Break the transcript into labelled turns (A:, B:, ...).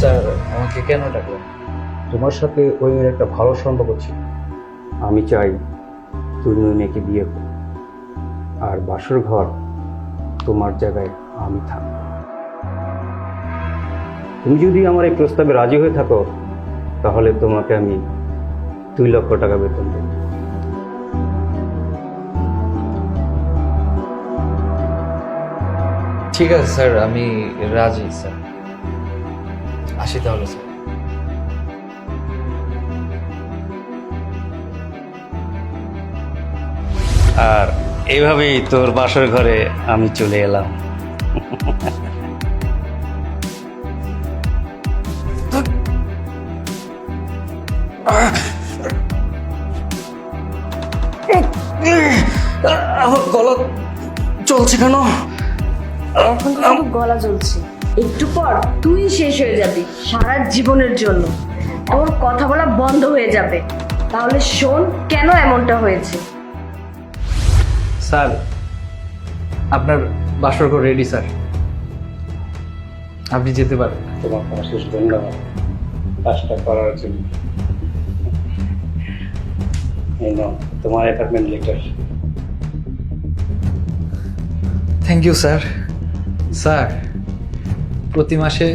A: Sir আমাকে কেন ডাকলেন?
B: তোমার সাথে ওই মেয়ের একটা ভালো সম্পর্ক ছিল। আমি চাই তুমি ওই মেয়েকে বিয়ে করো, আর বাসর ঘর তোমার জায়গায় আমি থাকবো। তুমি যদি আমার এই প্রস্তাবে রাজি হয়ে থাকো তাহলে তোমাকে আমি 2 লক্ষ টাকা বেতন দেব।
A: ঠিক আছে স্যার, আমি রাজি স্যার। আসি তাহলে স্যার।
B: আর এইভাবেই তোর বাসর ঘরে আমি চলে এলাম।
A: আমার গলা চলছে কেন?
C: এখন তো শুধু গলা জ্বলছে, একটু পর তুই শেষ হয়ে যাবি সারা জীবনের জন্য। তোর কথা বলা বন্ধ হয়ে যাবে। তাহলে শোন কেন এমনটা হয়েছে।
A: স্যার আপনার বাসর ঘর রেডি স্যার, আপনি যেতে পারেন।
B: তোমার অশেষ ধন্যবাদ কাজটা করার জন্য। এই নাও তোমার appointment letter.
A: Thank you sir. Sir প্রতি মাসে